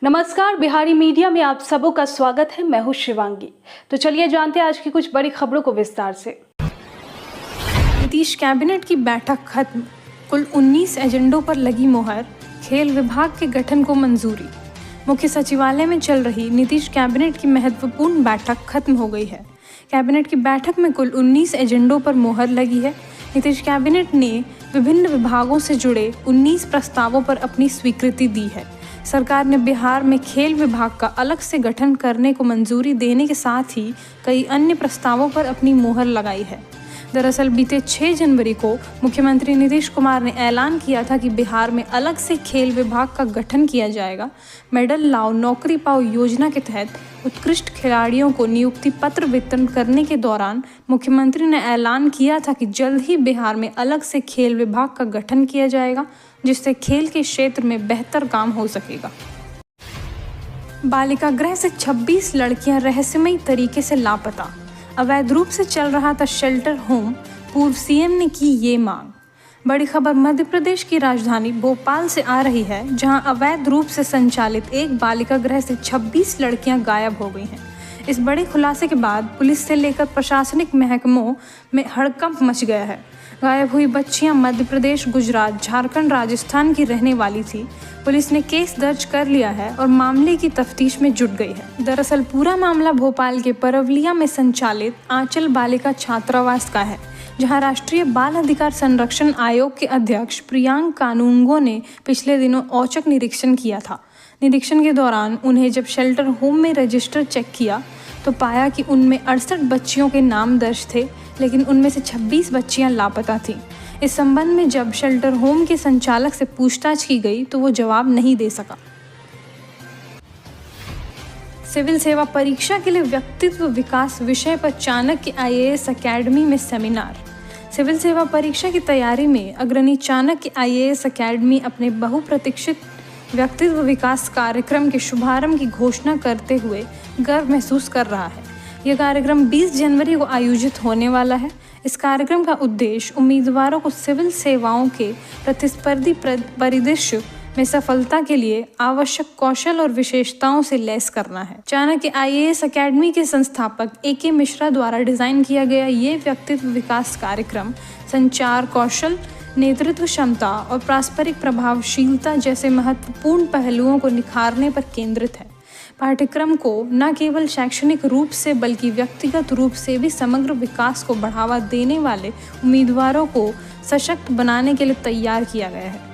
नमस्कार, बिहारी मीडिया में आप सबों का स्वागत है। मैं हूं शिवांगी। तो चलिए जानते हैं आज की कुछ बड़ी खबरों को विस्तार से। नीतीश कैबिनेट की बैठक खत्म, कुल 19 एजेंडों पर लगी मोहर, खेल विभाग के गठन को मंजूरी। मुख्य सचिवालय में चल रही नीतीश कैबिनेट की महत्वपूर्ण बैठक खत्म हो गई है। कैबिनेट की बैठक में कुल 19 एजेंडों पर मोहर लगी है। नीतीश कैबिनेट ने विभिन्न विभागों से जुड़े 19 प्रस्तावों पर अपनी स्वीकृति दी है। सरकार ने बिहार में खेल विभाग का अलग से गठन करने को मंजूरी देने के साथ ही कई अन्य प्रस्तावों पर अपनी मोहर लगाई है। दरअसल बीते 6 जनवरी को मुख्यमंत्री नीतीश कुमार ने ऐलान किया था कि बिहार में अलग से खेल विभाग का गठन किया जाएगा। मेडल लाओ नौकरी पाओ योजना के तहत उत्कृष्ट खिलाड़ियों को नियुक्ति पत्र वितरण करने के दौरान मुख्यमंत्री ने ऐलान किया था कि जल्द ही बिहार में अलग से खेल विभाग का गठन किया जाएगा, जिससे खेल के क्षेत्र में बेहतर काम हो सकेगा। बालिका गृह से 26 लड़कियां रहस्यमयी तरीके से लापता, अवैध रूप से चल रहा था शेल्टर होम, पूर्व सीएम ने की ये मांग। बड़ी खबर मध्य प्रदेश की राजधानी भोपाल से आ रही है, जहां अवैध रूप से संचालित एक बालिका गृह से 26 लड़कियां गायब हो गई हैं। इस बड़े खुलासे के बाद पुलिस से लेकर प्रशासनिक महकमों में हड़कंप मच गया है। गायब हुई बच्चियां मध्य प्रदेश, गुजरात, झारखंड, राजस्थान की रहने वाली थी। पुलिस ने केस दर्ज कर लिया है और मामले की तफ्तीश में जुट गई है। दरअसल पूरा मामला भोपाल के परवलिया में संचालित आंचल बालिका छात्रावास का है, जहां राष्ट्रीय बाल अधिकार संरक्षण आयोग के अध्यक्ष प्रियांक कानूनगो ने पिछले दिनों औचक निरीक्षण किया था। निरीक्षण के दौरान उन्हें जब शेल्टर होम में रजिस्टर चेक किया तो पाया कि उनमें 68 बच्चियों के नाम दर्ज थे, लेकिन उनमें से 26 बच्चियां लापता थीं। इस संबंध में जब शेल्टर होम के संचालक से पूछताछ की गई तो वो जवाब नहीं दे सका। सिविल सेवा परीक्षा के लिए व्यक्तित्व विकास विषय पर चाणक्य IAS अकेडमी में सेमिनार। सिविल सेवा परीक्षा की तैयारी में अग्रणी चाणक्य IAS अकेडमी अपने बहुप्रतीक्षित व्यक्तित्व विकास कार्यक्रम के शुभारंभ की घोषणा करते हुए गर्व महसूस कर रहा है। यह कार्यक्रम 20 जनवरी को आयोजित होने वाला है। इस कार्यक्रम का उद्देश्य उम्मीदवारों को सिविल सेवाओं के प्रतिस्पर्धी परिदृश्य में सफलता के लिए आवश्यक कौशल और विशेषताओं से लैस करना है। चाणक्य IAS अकेडमी के संस्थापक AK मिश्रा द्वारा डिजाइन किया गया ये व्यक्तित्व विकास कार्यक्रम संचार कौशल, नेतृत्व क्षमता और पारस्परिक प्रभावशीलता जैसे महत्वपूर्ण पहलुओं को निखारने पर केंद्रित है। पाठ्यक्रम को न केवल शैक्षणिक रूप से बल्कि व्यक्तिगत रूप से भी समग्र विकास को बढ़ावा देने वाले उम्मीदवारों को सशक्त बनाने के लिए तैयार किया गया है।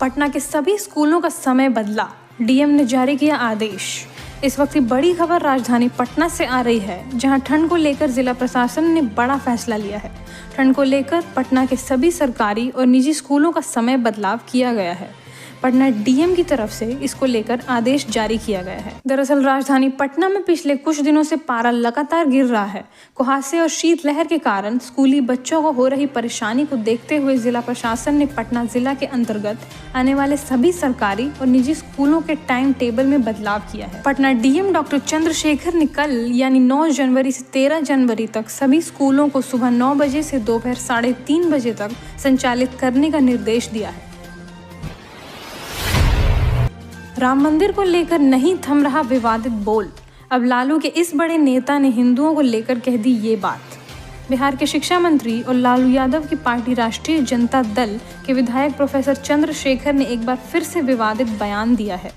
पटना के सभी स्कूलों का समय बदला, DM ने जारी किया आदेश। इस वक्त की बड़ी खबर राजधानी पटना से आ रही है, जहां ठंड को लेकर जिला प्रशासन ने बड़ा फैसला लिया है। ठंड को लेकर पटना के सभी सरकारी और निजी स्कूलों का समय बदलाव किया गया है। पटना DM की तरफ से इसको लेकर आदेश जारी किया गया है। दरअसल राजधानी पटना में पिछले कुछ दिनों से पारा लगातार गिर रहा है। कुहासे और शीतलहर के कारण स्कूली बच्चों को हो रही परेशानी को देखते हुए जिला प्रशासन ने पटना जिला के अंतर्गत आने वाले सभी सरकारी और निजी स्कूलों के टाइम टेबल में बदलाव किया है। पटना DM डॉक्टर चंद्रशेखर ने कल यानी 9 जनवरी से 13 जनवरी तक सभी स्कूलों को सुबह 9 बजे से दोपहर 3:30 बजे तक संचालित करने का निर्देश दिया है। राम मंदिर को लेकर नहीं थम रहा विवादित बोल, अब लालू के इस बड़े नेता ने हिंदुओं को लेकर कह दी ये बात। बिहार के शिक्षा मंत्री और लालू यादव की पार्टी राष्ट्रीय जनता दल के विधायक प्रोफेसर चंद्रशेखर ने एक बार फिर से विवादित बयान दिया है।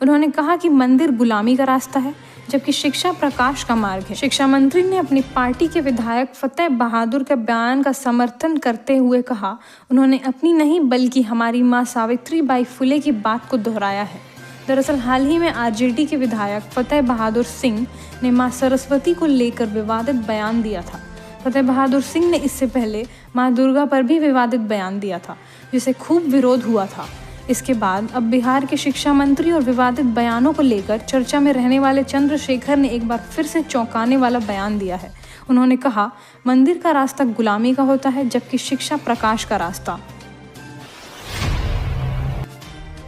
उन्होंने कहा कि मंदिर गुलामी का रास्ता है, जबकि शिक्षा प्रकाश का मार्ग है। शिक्षा मंत्री ने अपनी पार्टी के विधायक फतेह बहादुर के बयान का समर्थन करते हुए कहा, उन्होंने अपनी नहीं बल्कि हमारी माँ सावित्रीबाई फुले की बात को दोहराया है। दरअसल हाल ही में RJD के विधायक फतेह बहादुर सिंह ने मां सरस्वती को लेकर विवादित बयान दिया था। फतेह बहादुर सिंह ने इससे पहले मां दुर्गा पर भी विवादित बयान दिया था, जिसे खूब विरोध हुआ था। इसके बाद अब बिहार के शिक्षा मंत्री और विवादित बयानों को लेकर चर्चा में रहने वाले चंद्रशेखर ने एक बार फिर से चौंकाने वाला बयान दिया है। उन्होंने कहा, मंदिर का रास्ता गुलामी का होता है, जबकि शिक्षा प्रकाश का रास्ता।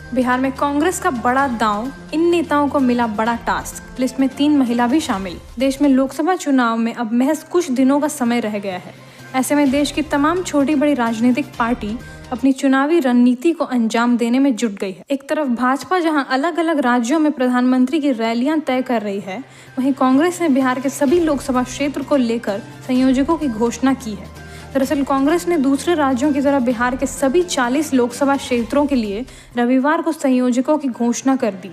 बिहार में कांग्रेस का बड़ा दांव, इन नेताओं को मिला बड़ा टास्क, लिस्ट में 3 महिला भी शामिल। देश में लोकसभा चुनाव में अब महज कुछ दिनों का समय रह गया है। ऐसे में देश की तमाम छोटी बड़ी राजनीतिक पार्टी अपनी चुनावी रणनीति को अंजाम देने में जुट गई है। एक तरफ भाजपा जहां अलग अलग राज्यों में प्रधानमंत्री की रैलियां तय कर रही है, वहीं कांग्रेस ने बिहार के सभी लोकसभा क्षेत्र को लेकर संयोजकों की घोषणा की है। दरअसल कांग्रेस ने दूसरे राज्यों की तरह बिहार के सभी 40 लोकसभा क्षेत्रों के लिए रविवार को संयोजकों की घोषणा कर दी।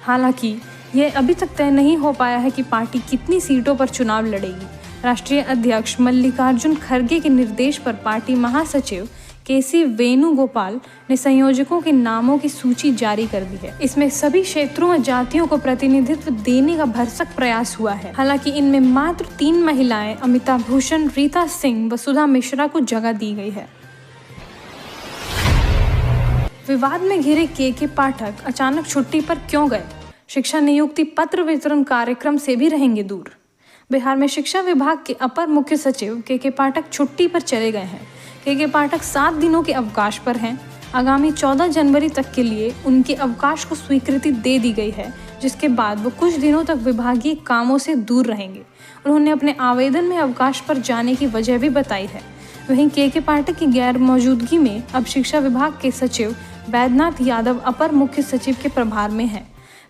हालांकि ये अभी तक तय नहीं हो पाया है कि पार्टी कितनी सीटों पर चुनाव लड़ेगी। राष्ट्रीय अध्यक्ष मल्लिकार्जुन खड़गे के निर्देश पर पार्टी महासचिव केसी वेणुगोपाल ने संयोजकों के नामों की सूची जारी कर दी है। इसमें सभी क्षेत्रों और जातियों को प्रतिनिधित्व देने का भरसक प्रयास हुआ है। हालांकि इनमें मात्र 3 महिलाएं अमिता भूषण, रीता सिंह व सुधा मिश्रा को जगह दी गई है। विवाद में घिरे के पाठक अचानक छुट्टी पर क्यों गए? शिक्षा नियुक्ति पत्र वितरण कार्यक्रम से भी रहेंगे दूर। बिहार में शिक्षा विभाग के अपर मुख्य सचिव के पाठक छुट्टी पर चले गए हैं। के पाठक 7 दिनों के अवकाश पर हैं। आगामी 14 जनवरी तक के लिए उनके अवकाश को स्वीकृति दे दी गई है, जिसके बाद वो कुछ दिनों तक विभागीय कामों से दूर रहेंगे। उन्होंने अपने आवेदन में अवकाश पर जाने की वजह भी बताई है। वहीं के पाठक की गैर मौजूदगी में अब शिक्षा विभाग के सचिव बैद्यनाथ यादव अपर मुख्य सचिव के प्रभार में हैं।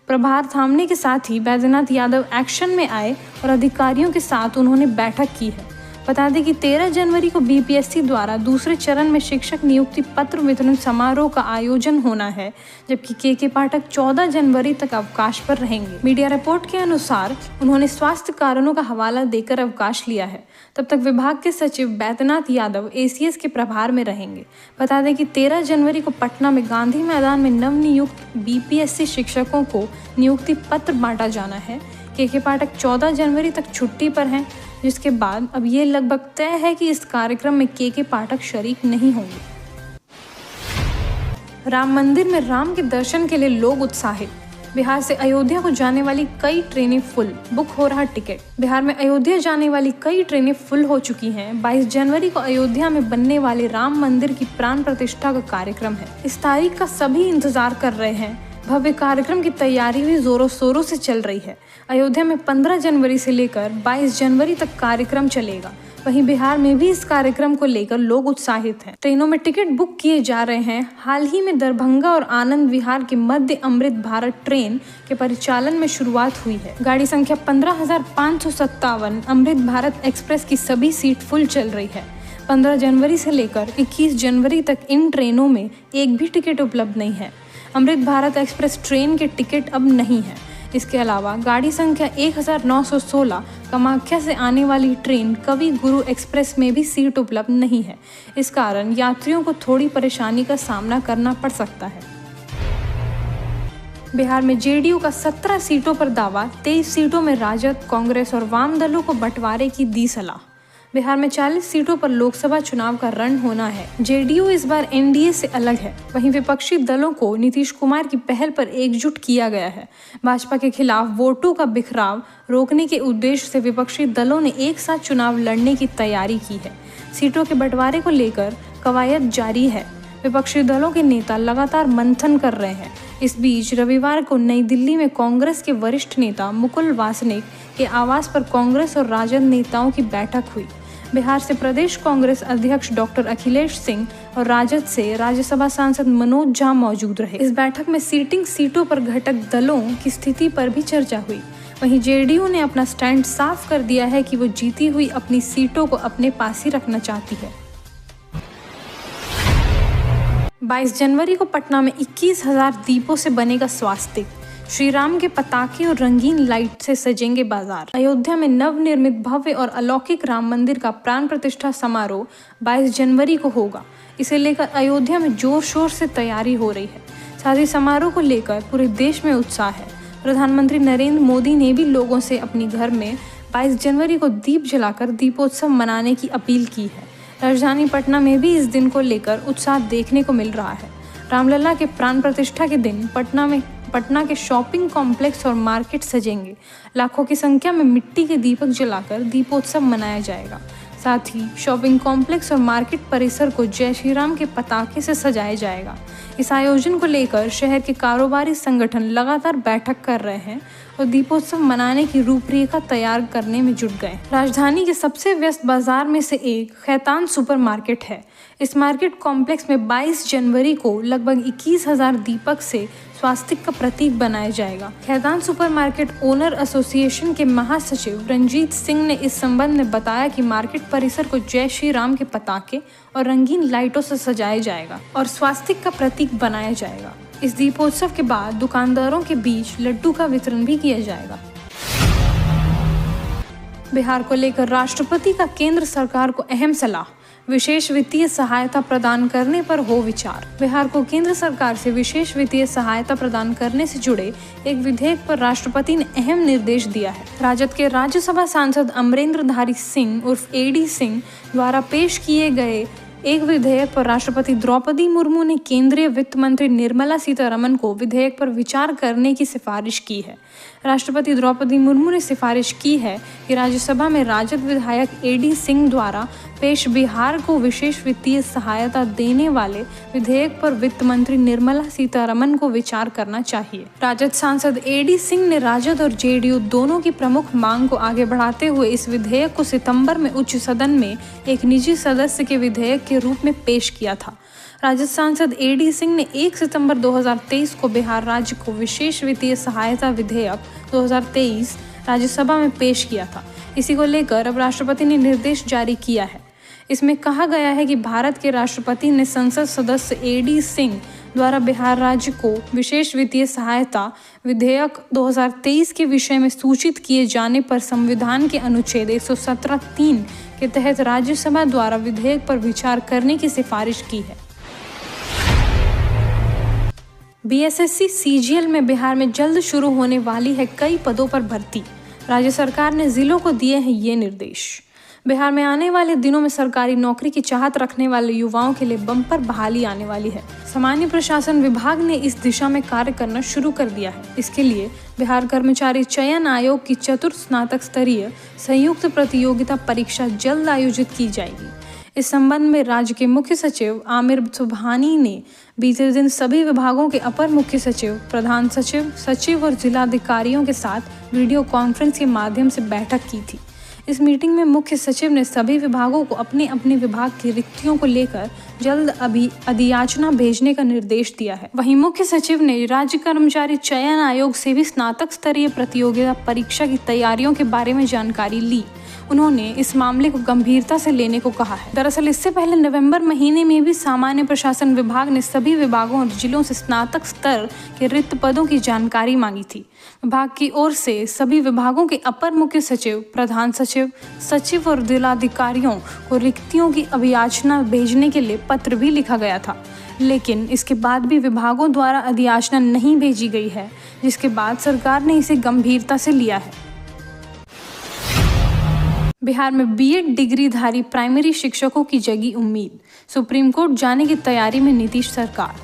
प्रभार थामने के साथ ही बैद्यनाथ यादव एक्शन में आए और अधिकारियों के साथ उन्होंने बैठक की है। बता दें कि 13 जनवरी को बीपीएससी द्वारा दूसरे चरण में शिक्षक नियुक्ति पत्र वितरण समारोह का आयोजन होना है, जबकि के पाठक 14 जनवरी तक अवकाश पर रहेंगे। मीडिया रिपोर्ट के अनुसार उन्होंने स्वास्थ्य कारणों का हवाला देकर अवकाश लिया है। तब तक विभाग के सचिव बैद्यनाथ यादव एसीएस के प्रभार में रहेंगे। बता दें कि 13 जनवरी को पटना में गांधी मैदान में नवनियुक्त बीपीएससी शिक्षकों को नियुक्ति पत्र बांटा जाना है। के पाठक 14 जनवरी तक छुट्टी पर हैं, जिसके बाद अब ये लगभग तय है कि इस कार्यक्रम में के पाठक शरीक नहीं होंगे। राम मंदिर में राम के दर्शन के लिए लोग उत्साहित। बिहार से अयोध्या को जाने वाली कई ट्रेनें फुल, बुक हो रहा टिकट। बिहार में अयोध्या जाने वाली कई ट्रेनें फुल हो चुकी हैं। 22 जनवरी को अयोध्या में बनने वाले राम मंदिर की प्राण प्रतिष्ठा का कार्यक्रम है। इस तारीख का सभी इंतजार कर रहे हैं। भव्य कार्यक्रम की तैयारी भी जोरों शोरों से चल रही है। अयोध्या में 15 जनवरी से लेकर 22 जनवरी तक कार्यक्रम चलेगा। वहीं बिहार में भी इस कार्यक्रम को लेकर लोग उत्साहित हैं। ट्रेनों में टिकट बुक किए जा रहे हैं। हाल ही में दरभंगा और आनंद विहार के मध्य अमृत भारत ट्रेन के परिचालन में शुरुआत हुई है। गाड़ी संख्या 15,557 अमृत भारत एक्सप्रेस की सभी सीट फुल चल रही है। 15 जनवरी से लेकर 21 जनवरी तक इन ट्रेनों में एक भी टिकट उपलब्ध नहीं है। अमृत भारत एक्सप्रेस ट्रेन के टिकट अब नहीं है। इसके अलावा गाड़ी संख्या 1916 कामाख्या से आने वाली ट्रेन कवि गुरु एक्सप्रेस में भी सीट उपलब्ध नहीं है। इस कारण यात्रियों को थोड़ी परेशानी का सामना करना पड़ सकता है। बिहार में जेडीयू का 17 सीटों पर दावा, 23 सीटों में राजद, कांग्रेस और वाम दलों को बंटवारे की दी सलाह। बिहार में 40 सीटों पर लोकसभा चुनाव का रण होना है। जेडीयू इस बार एनडीए से अलग है। वहीं विपक्षी दलों को नीतीश कुमार की पहल पर एकजुट किया गया है। भाजपा के खिलाफ वोटों का बिखराव रोकने के उद्देश्य से विपक्षी दलों ने एक साथ चुनाव लड़ने की तैयारी की है। सीटों के बंटवारे को लेकर कवायद जारी है। विपक्षी दलों के नेता लगातार मंथन कर रहे हैं। इस बीच रविवार को नई दिल्ली में कांग्रेस के वरिष्ठ नेता मुकुल वासनिक के आवास पर कांग्रेस और राजद नेताओं की बैठक हुई। बिहार से प्रदेश कांग्रेस अध्यक्ष डॉक्टर अखिलेश सिंह और राजद से राज्यसभा सांसद मनोज झा मौजूद रहे। इस बैठक में सीटिंग सीटों पर घटक दलों की स्थिति पर भी चर्चा हुई। वहीं जेडीयू ने अपना स्टैंड साफ कर दिया है कि वो जीती हुई अपनी सीटों को अपने पास ही रखना चाहती है। 22 जनवरी को पटना में 21,000 दीपों से बनेगा स्वास्तिक। श्री राम के पताके और रंगीन लाइट से सजेंगे बाजार। अयोध्या में नवनिर्मित भव्य और अलौकिक राम मंदिर का प्राण प्रतिष्ठा समारोह 22 जनवरी को होगा। इसे लेकर अयोध्या में जोर शोर से तैयारी हो रही है। साथ ही समारोह को लेकर पूरे देश में उत्साह है। प्रधानमंत्री नरेंद्र मोदी ने भी लोगों से अपने घर में 22 जनवरी को दीप जलाकर दीपोत्सव मनाने की अपील की है। राजधानी पटना में भी इस दिन को लेकर उत्साह देखने को मिल रहा है। रामलला के प्राण प्रतिष्ठा के दिन पटना के शॉपिंग कॉम्प्लेक्स और मार्केट सजेंगे। लाखों की संख्या में मिट्टी के दीपक जलाकर दीपोत्सव मनाया जाएगा। साथ ही शॉपिंग कॉम्प्लेक्स और मार्केट परिसर को जय श्री राम के पताके से सजाया जाएगा। इस आयोजन को लेकर शहर के कारोबारी संगठन लगातार बैठक कर रहे हैं और दीपोत्सव मनाने की रूपरेखा तैयार करने में जुट गए। राजधानी के सबसे व्यस्त बाजार में से एक खैतान सुपरमार्केट है। इस मार्केट कॉम्प्लेक्स में 22 जनवरी को लगभग 21,000 दीपक से स्वास्तिक का प्रतीक बनाया जाएगा। खैतान सुपरमार्केट ओनर एसोसिएशन के महासचिव रंजीत सिंह ने इस संबंध में बताया कि मार्केट परिसर को जय श्री राम के पताके और रंगीन लाइटों से सजाया जाएगा और स्वास्तिक का प्रतीक बनाया जाएगा। इस दीपोत्सव के बाद दुकानदारों के बीच लड्डू का वितरण भी किया जाएगा। बिहार को लेकर राष्ट्रपति का केंद्र सरकार को अहम सलाह, विशेष वित्तीय सहायता प्रदान करने पर हो विचार। बिहार को केंद्र सरकार से विशेष वित्तीय सहायता प्रदान करने से जुड़े एक विधेयक पर राष्ट्रपति ने अहम निर्देश दिया है। राजद के राज्यसभा सांसद अमरेंद्रधारी सिंह उर्फ एडी सिंह द्वारा पेश किए गए एक विधेयक पर राष्ट्रपति द्रौपदी मुर्मू ने केंद्रीय वित्त मंत्री निर्मला सीतारमण को विधेयक पर विचार करने की सिफारिश की है। राष्ट्रपति द्रौपदी मुर्मू ने सिफारिश की है कि राज्यसभा में राजद विधायक एडी सिंह द्वारा पेश बिहार को विशेष वित्तीय सहायता देने वाले विधेयक पर वित्त मंत्री निर्मला सीतारमण को विचार करना चाहिए। राजद सांसद एडी सिंह ने राजद और जेडीयू दोनों की प्रमुख मांग को आगे बढ़ाते हुए इस विधेयक को सितंबर में उच्च सदन में एक निजी सदस्य के विधेयक के रूप में पेश किया था। राजद सांसद एडी सिंह ने 1 सितंबर 2023 को बिहार राज्य को विशेष वित्तीय सहायता विधेयक 2023 राज्यसभा में पेश किया था। इसी को लेकर अब राष्ट्रपति ने निर्देश जारी किया है। इसमें कहा गया है कि भारत के राष्ट्रपति ने संसद सदस्य एडी सिंह द्वारा बिहार राज्य को विशेष वित्तीय सहायता विधेयक 2023 के विषय में सूचित किए जाने पर संविधान के अनुच्छेद 117(3) के तहत राज्यसभा द्वारा विधेयक पर विचार करने की सिफारिश की है। बीएसएससी सीजीएल में बिहार में जल्द शुरू होने वाली है कई पदों पर भर्ती। राज्य सरकार ने जिलों को दिए हैं ये निर्देश। बिहार में आने वाले दिनों में सरकारी नौकरी की चाहत रखने वाले युवाओं के लिए बम्पर बहाली आने वाली है। सामान्य प्रशासन विभाग ने इस दिशा में कार्य करना शुरू कर दिया है। इसके लिए बिहार कर्मचारी चयन आयोग की चतुर्थ स्नातक स्तरीय संयुक्त प्रतियोगिता परीक्षा जल्द आयोजित की जाएगी। इस संबंध में राज्य के मुख्य सचिव आमिर सुबहानी ने बीते दिन सभी विभागों के अपर मुख्य सचिव, प्रधान सचिव, सचिव और जिलाधिकारियों के साथ वीडियो कॉन्फ्रेंस के माध्यम से बैठक की थी। इस मीटिंग में मुख्य सचिव ने सभी विभागों को अपने अपने विभाग की रिक्तियों को लेकर जल्द अधियाचना भेजने का निर्देश दिया है। वहीं मुख्य सचिव ने राज्य कर्मचारी चयन आयोग से भी स्नातक स्तरीय प्रतियोगिता परीक्षा की तैयारियों के बारे में जानकारी ली। उन्होंने इस मामले को गंभीरता से लेने को कहा है। दरअसल इससे पहले नवंबर महीने में भी सामान्य प्रशासन विभाग ने सभी विभागों और जिलों से स्नातक स्तर के रिक्त पदों की जानकारी मांगी थी। विभाग की ओर से सभी विभागों के अपर मुख्य सचिव, प्रधान सचिव, सचिव और जिलाधिकारियों को रिक्तियों की अभियाचना भेजने के लिए पत्र भी लिखा गया था, लेकिन इसके बाद भी विभागों द्वारा अधियाचना नहीं भेजी गई है, जिसके बाद सरकार ने इसे गंभीरता से लिया है। बिहार में बीएड डिग्रीधारी प्राइमरी शिक्षकों की जगी उम्मीद, सुप्रीम कोर्ट जाने की तैयारी में नीतीश सरकार।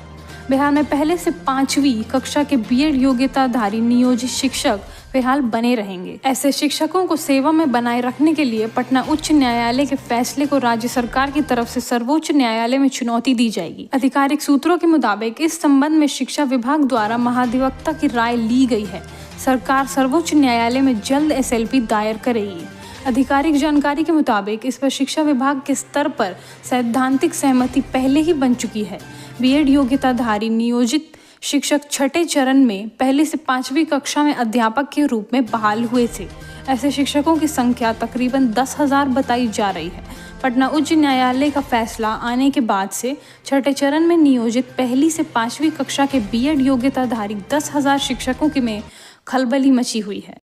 बिहार में पहले से 5वीं कक्षा के बीएड योग्यताधारी नियोजित शिक्षक फिलहाल बने रहेंगे। ऐसे शिक्षकों को सेवा में बनाए रखने के लिए पटना उच्च न्यायालय के फैसले को राज्य सरकार की तरफ से सर्वोच्च न्यायालय में चुनौती दी जाएगी। आधिकारिक सूत्रों के मुताबिक इस संबंध में शिक्षा विभाग द्वारा महाधिवक्ता की राय ली गई है। सरकार सर्वोच्च न्यायालय में जल्द एसएलपी दायर करेगी। आधिकारिक जानकारी के मुताबिक इस पर शिक्षा विभाग के स्तर पर सैद्धांतिक सहमति पहले ही बन चुकी है। बीएड योग्यताधारी नियोजित शिक्षक छठे चरण में पहले से 5वीं कक्षा में अध्यापक के रूप में बहाल हुए थे। ऐसे शिक्षकों की संख्या तकरीबन 10,000 बताई जा रही है। पटना उच्च न्यायालय का फैसला आने के बाद से छठे चरण में नियोजित पहली से 5वीं कक्षा के बीएड योग्यताधारी 10,000 शिक्षकों की में खलबली मची हुई है।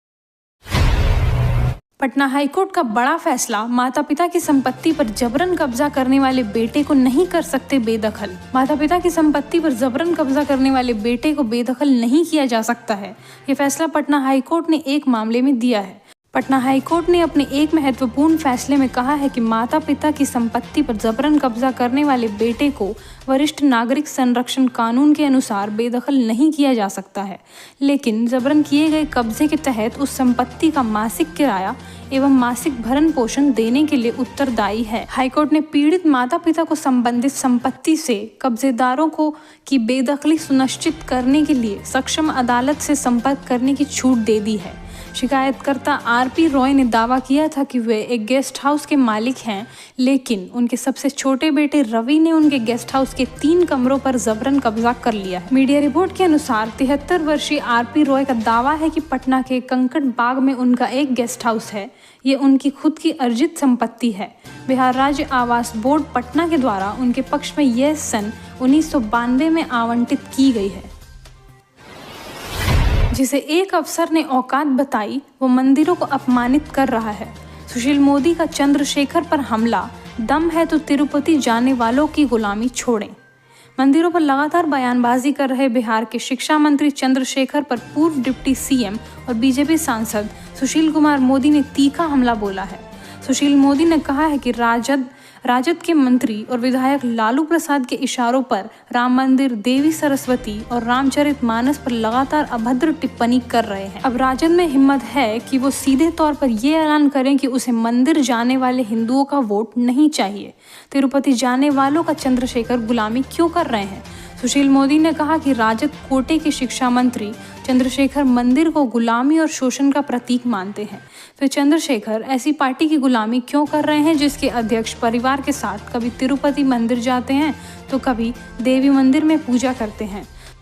पटना हाईकोर्ट का बड़ा फैसला, माता पिता की संपत्ति पर जबरन कब्जा करने वाले बेटे को नहीं कर सकते बेदखल। माता पिता की संपत्ति पर जबरन कब्जा करने वाले बेटे को बेदखल नहीं किया जा सकता है। ये फैसला पटना हाईकोर्ट ने एक मामले में दिया है। पटना हाईकोर्ट ने अपने एक महत्वपूर्ण फैसले में कहा है कि माता पिता की संपत्ति पर जबरन कब्जा करने वाले बेटे को वरिष्ठ नागरिक संरक्षण कानून के अनुसार बेदखल नहीं किया जा सकता है, लेकिन जबरन किए गए कब्जे के तहत उस संपत्ति का मासिक किराया एवं मासिक भरण पोषण देने के लिए उत्तरदायी है। हाईकोर्ट ने पीड़ित माता पिता को संबंधित संपत्ति से कब्जेदारों को की बेदखली सुनिश्चित करने के लिए सक्षम अदालत से संपर्क करने की छूट दे दी है। शिकायतकर्ता आरपी रॉय ने दावा किया था कि वे एक गेस्ट हाउस के मालिक हैं, लेकिन उनके सबसे छोटे बेटे रवि ने उनके गेस्ट हाउस के 3 कमरों पर जबरन कब्जा कर लिया है। मीडिया रिपोर्ट के अनुसार 73 वर्षीय आरपी रॉय का दावा है कि पटना के कंकड़ बाग में उनका एक गेस्ट हाउस है। ये उनकी खुद की अर्जित संपत्ति है। बिहार राज्य आवास बोर्ड पटना के द्वारा उनके पक्ष में यह सन 1992 में आवंटित की गई है, जिसे एक अफसर ने औकात बताई वो मंदिरों को अपमानित कर रहा है। सुशील मोदी का चंद्रशेखर पर हमला, दम है तो तिरुपति जाने वालों की गुलामी छोड़ें। मंदिरों पर लगातार बयानबाजी कर रहे बिहार के शिक्षा मंत्री चंद्रशेखर पर पूर्व डिप्टी सीएम और बीजेपी सांसद सुशील कुमार मोदी ने तीखा हमला बोला है। सुशील मोदी ने कहा है कि राजद के मंत्री और विधायक लालू प्रसाद के इशारों पर राम मंदिर, देवी सरस्वती और रामचरितमानस पर लगातार अभद्र टिप्पणी कर रहे हैं। अब राजद में हिम्मत है कि वो सीधे तौर पर ये ऐलान करें कि उसे मंदिर जाने वाले हिंदुओं का वोट नहीं चाहिए। तिरुपति जाने वालों का चंद्रशेखर गुलामी क्यों कर रहे हैं? सुशील मोदी ने कहा कि राजद कोटे के शिक्षा मंत्री चंद्रशेखर मंदिर को गुलामी और शोषण का प्रतीक मानते हैं। फिर चंद्रशेखर ऐसी पार्टी की गुलामी क्यों कर रहे हैं जिसके अध्यक्ष परिवार के साथ कभी तिरुपति मंदिर जाते हैं तो कभी देवी मंदिर में पूजा करते हैं।